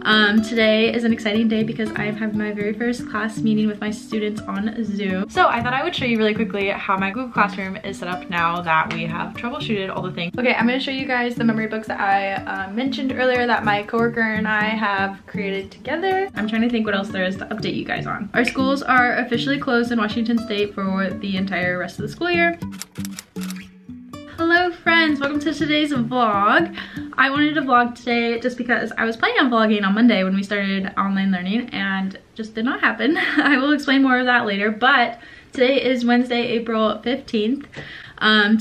Today is an exciting day because I am having my very first class meeting with my students on Zoom. So I thought I would show you really quickly how my Google Classroom is set up now that we have troubleshooted all the things. Okay, I'm going to show you guys the memory books that I mentioned earlier that my coworker and I have created together. I'm trying to think what else there is to update you guys on. Our schools are officially closed in Washington State for the entire rest of the school year. Hello friends, welcome to today's vlog. I wanted to vlog today just because I was planning on vlogging on Monday when we started online learning and just did not happen. I will explain more of that later, but today is Wednesday, April 15th.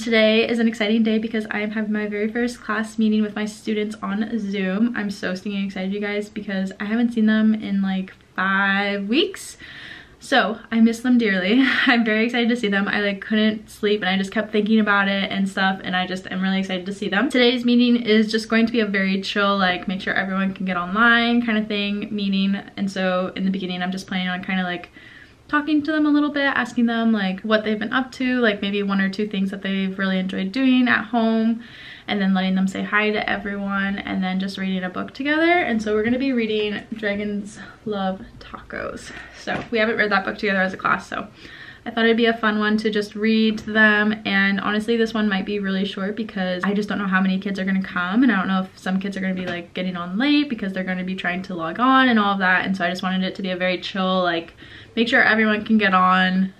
Today is an exciting day because I am having my very first class meeting with my students on Zoom. I'm so stinking excited, you guys, because I haven't seen them in like 5 weeks. So I miss them dearly. I'm very excited to see them. I couldn't sleep and I just kept thinking about it and stuff, and I just am really excited to see them. Today's meeting is just going to be a very chill, make sure everyone can get online kind of thing meeting. And so in the beginning I'm just planning on kind of talking to them a little bit, asking them what they've been up to, maybe 1 or 2 things that they've really enjoyed doing at home, and then letting them say hi to everyone, and then just reading a book together. And so we're going to be reading Dragons Love Tacos. So we haven't read that book together as a class, so I thought it'd be a fun one to just read to them. And honestly, this one might be really short because I just don't know how many kids are going to come, and I don't know if some kids are going to be getting on late because they're going to be trying to log on and all of that. And so I just wanted it to be a very chill, make sure everyone can get on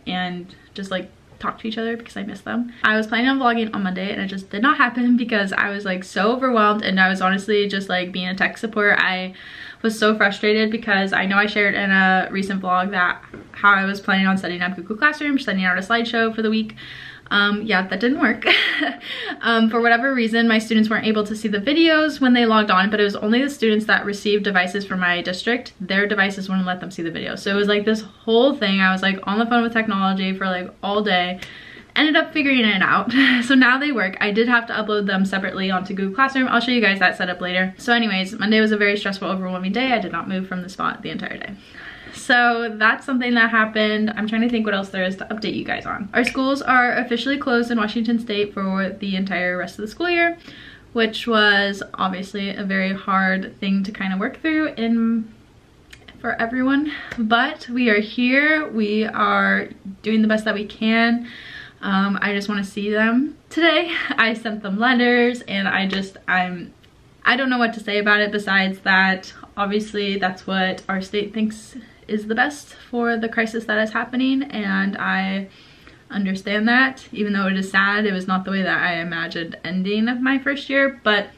and just talk to each other because I miss them. I was planning on vlogging on Monday and it just did not happen because I was so overwhelmed, and I was honestly just being a tech support. I was so frustrated because I know I shared in a recent vlog that how I was planning on setting up Google Classroom, sending out a slideshow for the week. Yeah, that didn't work. For whatever reason, my students weren't able to see the videos when they logged on, but it was only the students that received devices from my district. Their devices wouldn't let them see the video. So it was this whole thing. I was on the phone with technology for all day. Ended up figuring it out. So now they work. I did have to upload them separately onto Google Classroom. I'll show you guys that setup later. So anyways, Monday was a very stressful, overwhelming day. I did not move from the spot the entire day. So that's something that happened. I'm trying to think what else there is to update you guys on. Our schools are officially closed in Washington State for the entire rest of the school year, which was obviously a very hard thing to kind of work through for everyone. But we are here. We are doing the best that we can. I just want to see them today. I sent them letters, and I don't know what to say about it besides that obviously that's what our state thinks is the best for the crisis that is happening, and I understand that. Even though it is sad, it was not the way that I imagined ending of my first year, but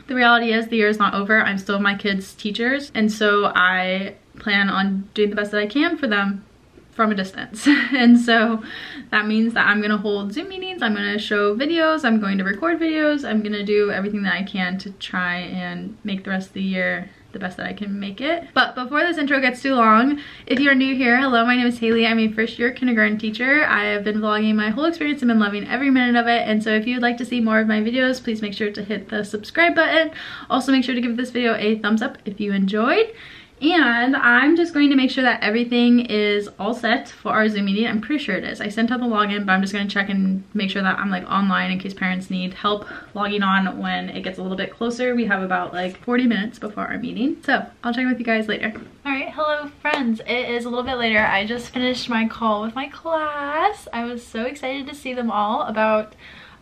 the reality is the year is not over. I'm still my kids' teachers, and so I plan on doing the best that I can for them from a distance. And so that means that I'm gonna hold Zoom meetings, I'm gonna show videos, I'm going to record videos, I'm gonna do everything that I can to try and make the rest of the year the best that I can make it. But before this intro gets too long, if you're new here, hello, my name is Haley. I'm a first-year kindergarten teacher. I have been vlogging my whole experience and been loving every minute of it. And so if you'd like to see more of my videos, please make sure to hit the subscribe button. Also make sure to give this video a thumbs up if you enjoyed. And I'm just going to make sure that everything is all set for our Zoom meeting. I'm pretty sure it is. I sent out the login, but I'm just going to check and make sure that I'm online in case parents need help logging on when it gets a little bit closer. We have about 40 minutes before our meeting. So I'll check with you guys later. All right, hello friends. It is a little bit later. I just finished my call with my class. I was so excited to see them all. About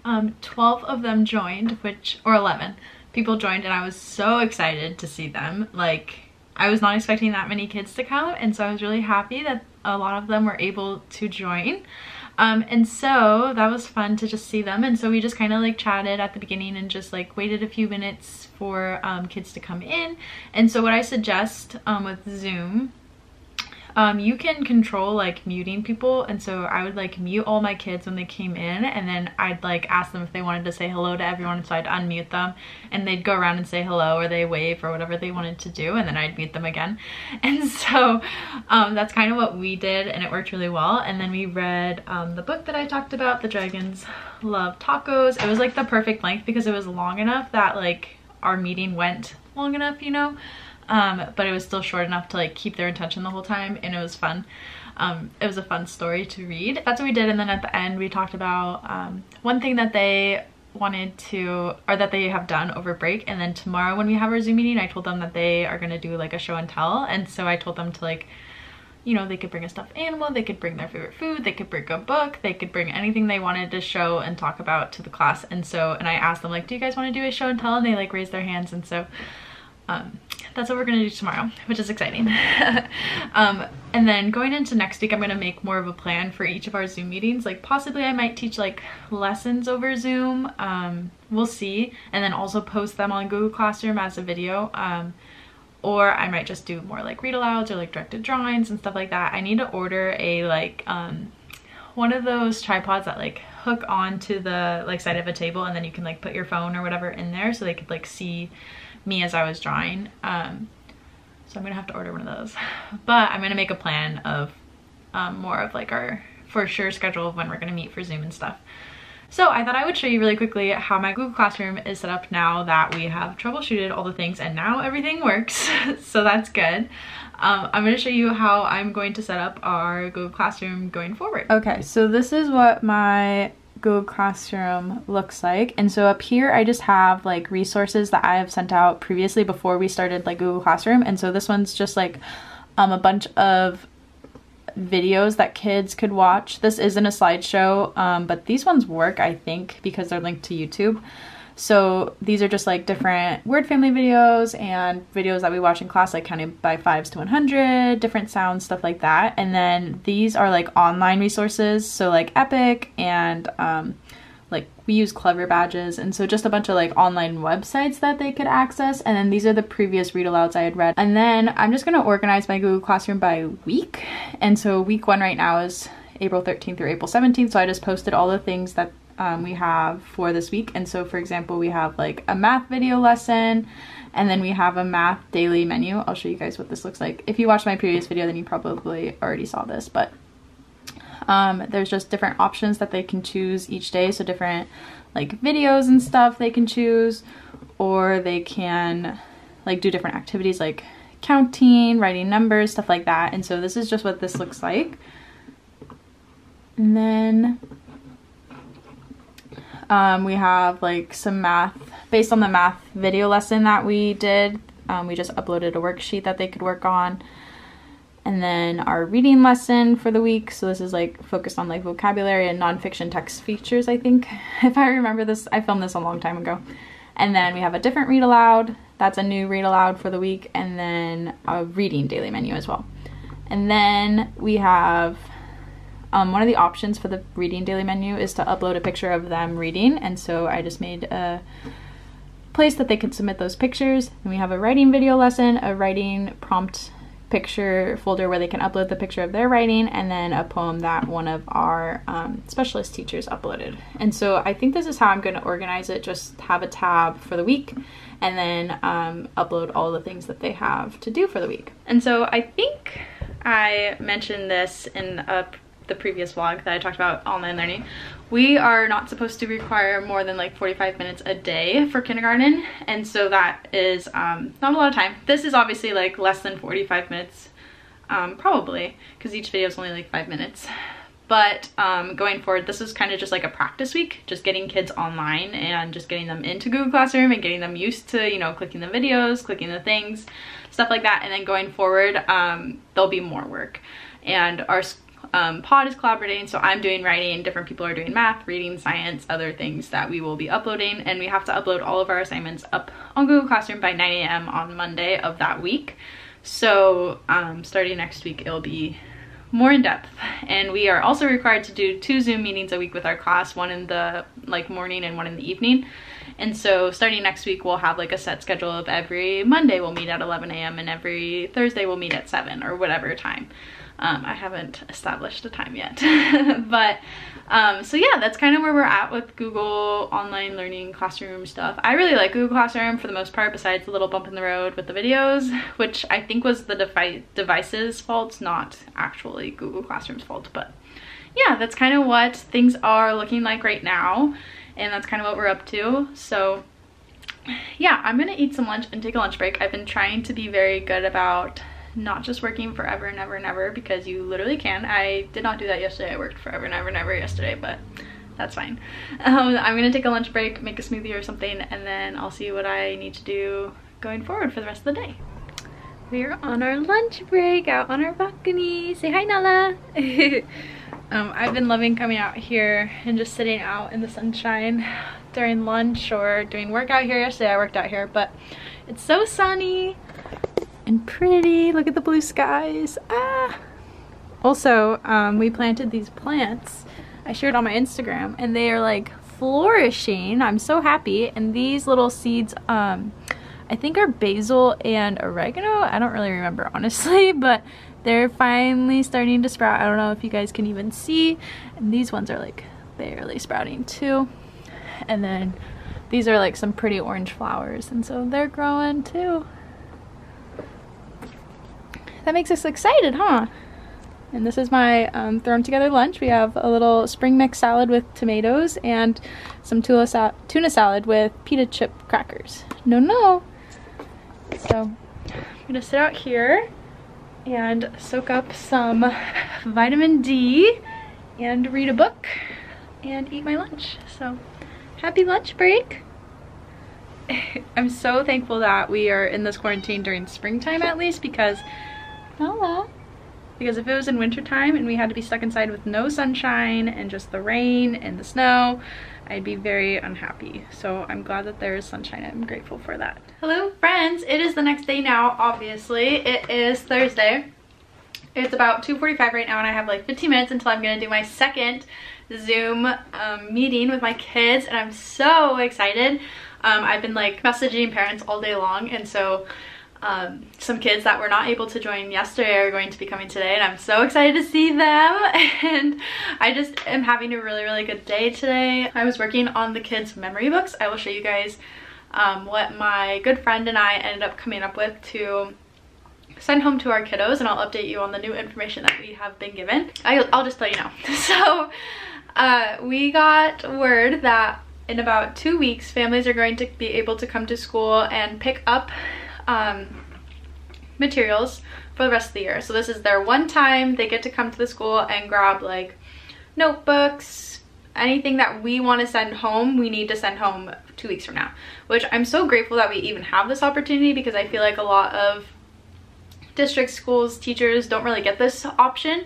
12 of them joined, or 11 people joined, and I was so excited to see them. I was not expecting that many kids to come, and so I was really happy that a lot of them were able to join. And so that was fun to just see them. And so we just kind of chatted at the beginning and just waited a few minutes for kids to come in. And so what I suggest with Zoom, you can control muting people, and so I would mute all my kids when they came in, and then I'd ask them if they wanted to say hello to everyone, so I'd unmute them and they'd go around and say hello, or they wave, or whatever they wanted to do, and then I'd mute them again. And so that's kind of what we did, and it worked really well. And then we read the book that I talked about, The Dragons Love Tacos. It was the perfect length because it was long enough that our meeting went long enough, you know. But it was still short enough to keep their attention the whole time, and it was fun. It was a fun story to read. That's what we did. And then at the end we talked about one thing that they wanted to, or that they have done over break. And then tomorrow when we have our Zoom meeting, I told them that they are gonna do like a show and tell. And so I told them to like, you know, they could bring a stuffed animal, they could bring their favorite food, they could bring a book, they could bring anything they wanted to show and talk about to the class. And I asked them like, do you guys want to do a show and tell? And they like raised their hands. And so that's what we're gonna do tomorrow, which is exciting. And then going into next week, I'm gonna make more of a plan for each of our Zoom meetings. Like possibly I might teach like lessons over Zoom, we'll see, and then also post them on Google Classroom as a video. Or I might just do more like read alouds or like directed drawings and stuff like that. I need to order a like one of those tripods that like hook onto the like side of a table, and then you can like put your phone or whatever in there so they could like see me as I was drawing. So I'm gonna have to order one of those. But I'm gonna make a plan of more of like our for sure schedule of when we're gonna meet for Zoom and stuff. So I thought I would show you really quickly how my Google Classroom is set up now that we have troubleshooted all the things and now everything works. So that's good. I'm going to show you how I'm going to set up our Google Classroom going forward. Okay, so this is what my Google Classroom looks like. And so up here I just have like resources that I have sent out previously before we started like Google Classroom. And so this one's just like a bunch of videos that kids could watch. This isn't a slideshow, but these ones work, I think, because they're linked to YouTube. So these are just like different word family videos and videos that we watch in class, like counting by 5s to 100, different sounds, stuff like that. And then these are like online resources, so like Epic and like we use Clever Badges, and so just a bunch of like online websites that they could access. And then these are the previous read alouds I had read. And then I'm just going to organize my Google Classroom by week. And so week 1 right now is April 13th through April 17th. So I just posted all the things that we have for this week. And so for example, we have like a math video lesson, and then we have a math daily menu. I'll show you guys what this looks like. If you watched my previous video, then you probably already saw this, but there's just different options that they can choose each day. So different like videos and stuff they can choose, or they can like do different activities like counting, writing numbers, stuff like that. And so this is just what this looks like. And then we have like some math based on the math video lesson that we did. We just uploaded a worksheet that they could work on. And then our reading lesson for the week. So this is like focused on like vocabulary and nonfiction text features, I think. If I remember this, I filmed this a long time ago. And then we have a different read aloud. That's a new read aloud for the week. And then a reading daily menu as well. And then we have one of the options for the reading daily menu is to upload a picture of them reading. And so I just made a place that they could submit those pictures. And we have a writing video lesson, a writing prompt picture folder where they can upload the picture of their writing, and then a poem that one of our specialist teachers uploaded. And so I think this is how I'm going to organize it. Just have a tab for the week, and then upload all the things that they have to do for the week. And so I think I mentioned this in the previous vlog that I talked about online learning. We are not supposed to require more than like 45 minutes a day for kindergarten, and so that is not a lot of time. This is obviously like less than 45 minutes, probably, because each video is only like 5 minutes. But going forward, this is kind of just like a practice week, just getting kids online and just getting them into Google Classroom and getting them used to, you know, clicking the videos, clicking the things, stuff like that. And then going forward, there'll be more work. And our pod is collaborating, so I'm doing writing, different people are doing math, reading, science, other things that we will be uploading, and we have to upload all of our assignments up on Google Classroom by 9 a.m. on Monday of that week. So starting next week, it'll be more in depth. And we are also required to do 2 Zoom meetings a week with our class, one in the like morning and one in the evening. And so starting next week, we'll have like a set schedule of every Monday we'll meet at 11 a.m. and every Thursday we'll meet at 7 or whatever time. I haven't established a time yet. But so yeah, that's kind of where we're at with Google online learning classroom stuff. I really like Google Classroom for the most part, besides the little bump in the road with the videos, which I think was the device's fault, not actually Google Classroom's fault. But yeah, that's kind of what things are looking like right now, and that's kind of what we're up to. So yeah, I'm gonna eat some lunch and take a lunch break. I've been trying to be very good about not just working forever and ever and ever, because you literally can. I did not do that yesterday. I worked forever and ever and ever yesterday, but that's fine. I'm gonna take a lunch break, make a smoothie or something, and then I'll see what I need to do going forward for the rest of the day. We're on our lunch break out on our balcony. Say hi, Nala. I've been loving coming out here and just sitting out in the sunshine during lunch or doing work out here. Yesterday I worked out here, but it's so sunny and pretty. Look at the blue skies. Ah. Also, we planted these plants. I shared on my Instagram and they are like flourishing. I'm so happy. And these little seeds, I think are basil and oregano. I don't really remember honestly, but they're finally starting to sprout. I don't know if you guys can even see. And these ones are like barely sprouting too. And then these are like some pretty orange flowers, and so they're growing too. That makes us excited, huh? And this is my thrown together lunch. We have a little spring mix salad with tomatoes and some tuna salad with pita chip crackers. No. So I'm gonna sit out here and soak up some vitamin D and read a book and eat my lunch. So happy lunch break. I'm so thankful that we are in this quarantine during springtime at least, because if it was in wintertime and we had to be stuck inside with no sunshine and just the rain and the snow, I'd be very unhappy. So I'm glad that there is sunshine. I'm grateful for that. Hello friends, it is the next day now, obviously. It is Thursday. It's about 2:45 right now and I have like 15 minutes until I'm gonna do my second Zoom meeting with my kids, and I'm so excited. I've been like messaging parents all day long, and so some kids that were not able to join yesterday are going to be coming today, and I'm so excited to see them. And I just am having a really good day today. I was working on the kids' memory books. I will show you guys what my good friend and I ended up coming up with to send home to our kiddos, and I'll update you on the new information that we have been given. I'll just let you know. So we got word that in about 2 weeks families are going to be able to come to school and pick up materials for the rest of the year. So this is their one time they get to come to the school and grab like notebooks, anything that we want to send home, we need to send home 2 weeks from now, which I'm so grateful that we even have this opportunity, because I feel like a lot of district schools, teachers don't really get this option.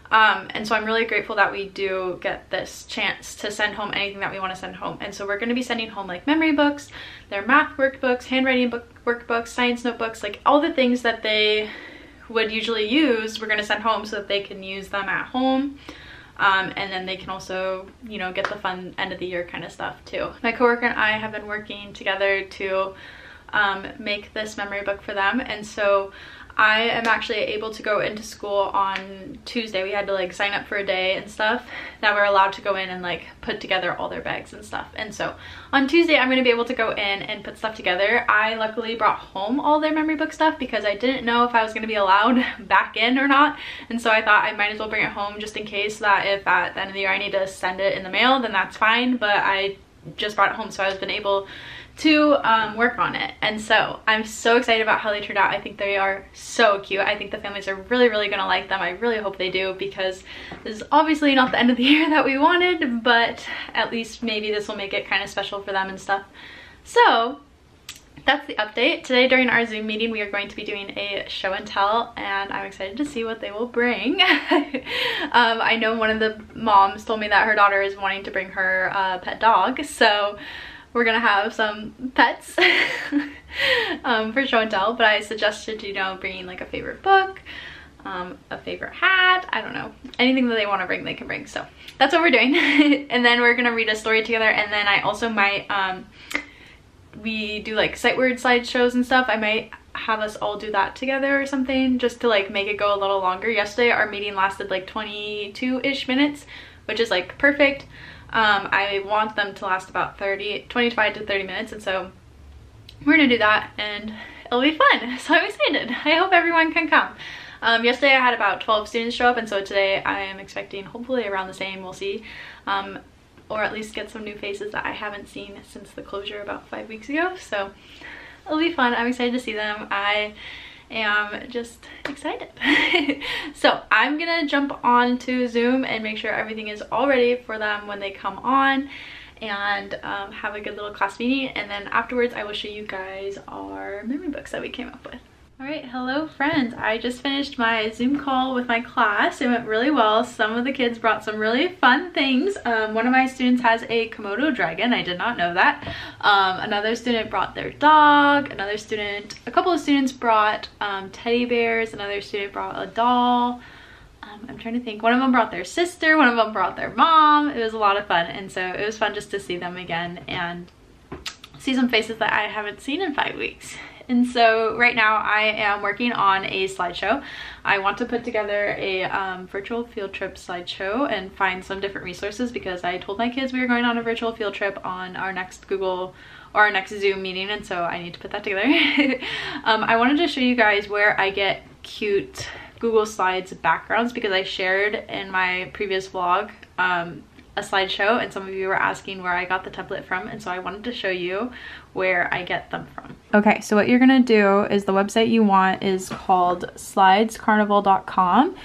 And so I'm really grateful that we do get this chance to send home anything that we want to send home. And so we're going to be sending home like memory books, their math workbooks, handwriting workbooks, science notebooks, like all the things that they would usually use, we're going to send home so that they can use them at home. And then they can also, you know, get the fun end of the year kind of stuff too. My coworker and I have been working together to make this memory book for them, and so I am actually able to go into school on Tuesday. We had to like sign up for a day and stuff that we're allowed to go in and like put together all their bags and stuff. And so on Tuesday I'm going to be able to go in and put stuff together. I luckily brought home all their memory book stuff because I didn't know if I was going to be allowed back in or not. And so I thought I might as well bring it home just in case that if at the end of the year I need to send it in the mail, then that's fine. But I just brought it home, so I've been able to work on it. And so I'm so excited about how they turned out. I think they are so cute. I think the families are really gonna like them. I really hope they do, because this is obviously not the end of the year that we wanted, but at least maybe this will make it kind of special for them and stuff. So that's the update. Today during our Zoom meeting we are going to be doing a show and tell, and I'm excited to see what they will bring. I know one of the moms told me that her daughter is wanting to bring her pet dog, so we're gonna have some pets for show and tell, but I suggested, you know, bringing like a favorite book, a favorite hat, I don't know, anything that they want to bring they can bring. So that's what we're doing. And then we're gonna read a story together, and then I also might we do like sight word slideshows and stuff. I might have us all do that together or something, just to like make it go a little longer. Yesterday our meeting lasted like 22-ish minutes, which is like perfect. I want them to last about 25 to 30 minutes, and so we're gonna do that and it'll be fun. So I'm excited. I hope everyone can come. Yesterday I had about 12 students show up, and so today I am expecting hopefully around the same. We'll see. Or at least get some new faces that I haven't seen since the closure about 5 weeks ago. So it'll be fun. I'm excited to see them. I am just excited. So I'm gonna jump on to Zoom and make sure everything is all ready for them when they come on, and have a good little class meeting, and then afterwards I will show you guys our memory books that we came up with. All right, hello friends. I just finished my Zoom call with my class. It went really well. Some of the kids brought some really fun things. One of my students has a Komodo dragon. I did not know that. Another student brought their dog. A couple of students brought teddy bears. Another student brought a doll. I'm trying to think. One of them brought their sister. One of them brought their mom. It was a lot of fun, and so it was fun just to see them again and see some faces that I haven't seen in 5 weeks. And so right now I am working on a slideshow. I want to put together a virtual field trip slideshow and find some different resources, because I told my kids we were going on a virtual field trip on our next Google or our next Zoom meeting, and so I need to put that together. I wanted to show you guys where I get cute Google Slides backgrounds, because I shared in my previous vlog a slideshow, and some of you were asking where I got the template from, and so I wanted to show you where I get them from. Okay, so what you're gonna do is, the website you want is called slidescarnival.com,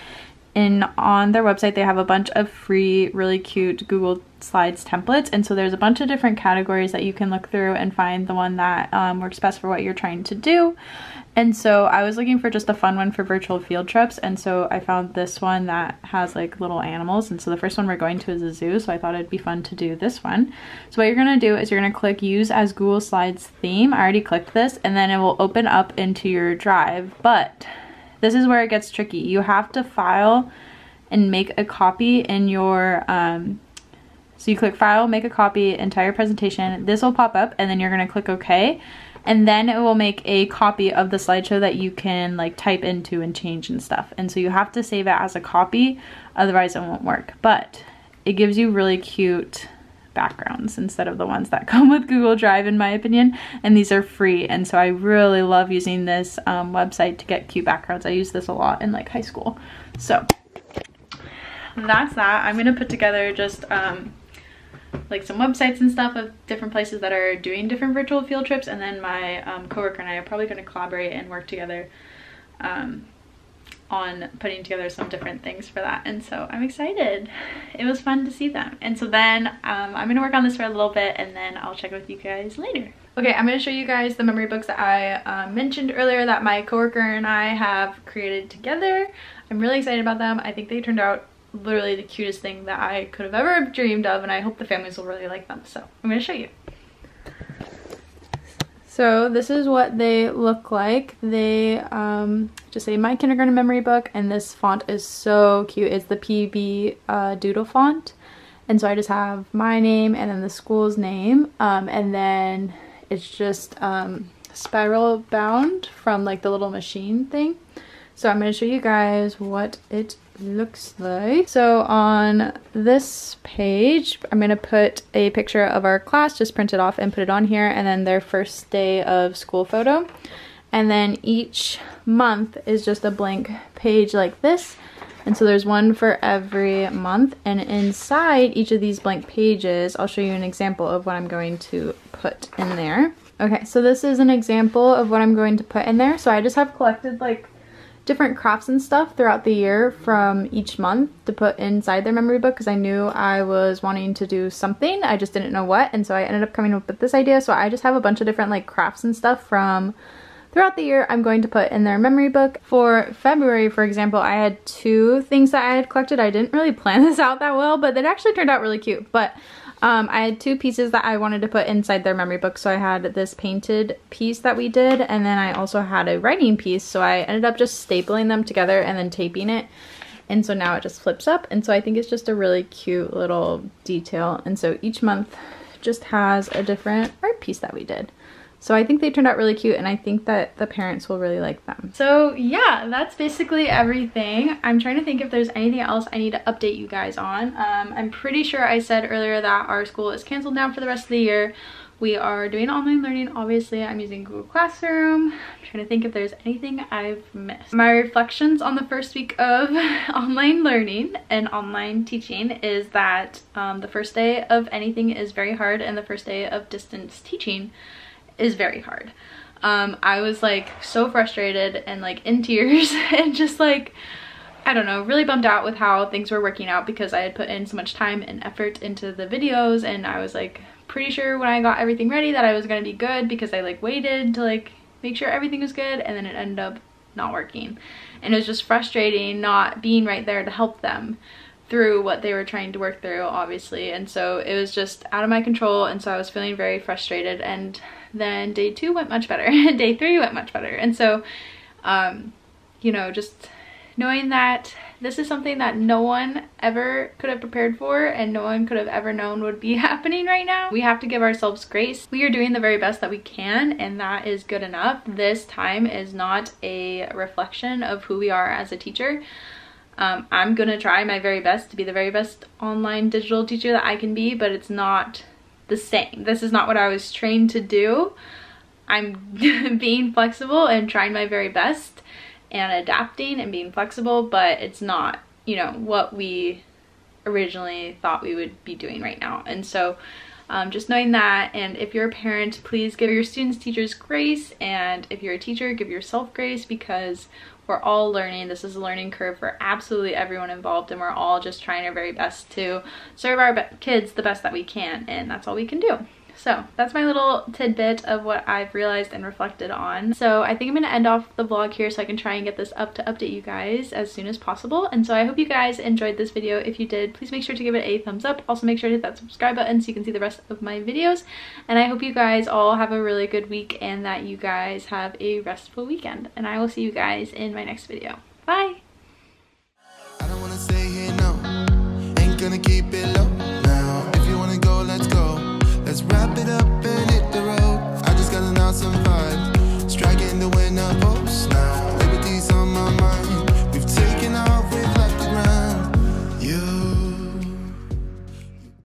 and on their website they have a bunch of free, really cute Google Slides templates, and so there's a bunch of different categories that you can look through and find the one that works best for what you're trying to do. And so I was looking for just a fun one for virtual field trips, and so I found this one that has like little animals, and so the first one we're going to is a zoo, so I thought it'd be fun to do this one. So what you're gonna do is you're gonna click use as Google Slides theme. I already clicked this, and then it will open up into your drive, but this is where it gets tricky. You have to file and make a copy in your so you click file, make a copy, entire presentation. This will pop up, and then you're gonna click OK. And then it will make a copy of the slideshow that you can like type into and change and stuff. And so you have to save it as a copy, otherwise it won't work. But it gives you really cute backgrounds instead of the ones that come with Google Drive, in my opinion. And these are free, and so I really love using this website to get cute backgrounds. I use this a lot in like high school. So that's that. I'm gonna put together just like some websites and stuff of different places that are doing different virtual field trips, and then my coworker and I are probably going to collaborate and work together on putting together some different things for that. And so I'm excited. It was fun to see them. And so then I'm going to work on this for a little bit, and then I'll check with you guys later. Okay, I'm going to show you guys the memory books that I mentioned earlier that my coworker and I have created together. I'm really excited about them. I think they turned out literally the cutest thing that I could have ever dreamed of, and I hope the families will really like them. So I'm going to show you. So this is what they look like. They just say My Kindergarten Memory Book, and this font is so cute. It's the PB Doodle font, and so I just have my name and then the school's name, and then it's just spiral bound from like the little machine thing. So I'm going to show you guys what it looks like. So on this page, I'm going to put a picture of our class, just print it off and put it on here, and then their first day of school photo. And then each month is just a blank page like this. And so there's one for every month, and inside each of these blank pages, I'll show you an example of what I'm going to put in there. Okay, so this is an example of what I'm going to put in there. So I just have collected like different crafts and stuff throughout the year from each month to put inside their memory book, because I knew I was wanting to do something, I just didn't know what, and so I ended up coming up with this idea. So I just have a bunch of different like crafts and stuff from throughout the year I'm going to put in their memory book. For February, for example, I had 2 things that I had collected. I didn't really plan this out that well, but it actually turned out really cute. But I had 2 pieces that I wanted to put inside their memory book. So I had this painted piece that we did, and then I also had a writing piece. So I ended up just stapling them together and then taping it. And so now it just flips up. And so I think it's just a really cute little detail. And so each month just has a different art piece that we did. So I think they turned out really cute, and I think that the parents will really like them. So yeah, that's basically everything. I'm trying to think if there's anything else I need to update you guys on. I'm pretty sure I said earlier that our school is canceled now for the rest of the year. We are doing online learning. Obviously, I'm using Google Classroom. I'm trying to think if there's anything I've missed. My reflections on the first week of online learning and online teaching is that the first day of anything is very hard, and the first day of distance teaching is very hard. I was like so frustrated and like in tears and just like, I don't know, really bummed out with how things were working out because I had put in so much time and effort into the videos, and I was like pretty sure when I got everything ready that I was gonna be good because I like waited to like make sure everything was good, and then it ended up not working. And it was just frustrating not being right there to help them through what they were trying to work through, obviously. And so it was just out of my control, and so I was feeling very frustrated. And then day 2 went much better and day 3 went much better. And so you know, just knowing that this is something that no one ever could have prepared for and no one could have ever known would be happening right now. We have to give ourselves grace. We are doing the very best that we can, and that is good enough. This time is not a reflection of who we are as a teacher. I'm gonna try my very best to be the very best online digital teacher that I can be, but it's not the same. This is not what I was trained to do. I'm being flexible and trying my very best and adapting and being flexible, but it's not, you know, what we originally thought we would be doing right now. And so just knowing that, and if you're a parent, please give your students, teachers grace, and if you're a teacher, give yourself grace, because we're all learning. This is a learning curve for absolutely everyone involved, and we're all just trying our very best to serve our kids the best that we can, and that's all we can do. So that's my little tidbit of what I've realized and reflected on. So I think I'm going to end off the vlog here so I can try and get this up to update you guys as soon as possible. And so I hope you guys enjoyed this video. If you did, please make sure to give it a thumbs up. Also make sure to hit that subscribe button so you can see the rest of my videos. And I hope you guys all have a really good week and that you guys have a restful weekend. And I will see you guys in my next video. Bye! I don't wanna stay here, no. Ain't gonna keep it low now. If you wanna go, let's go. Let's wrap it up.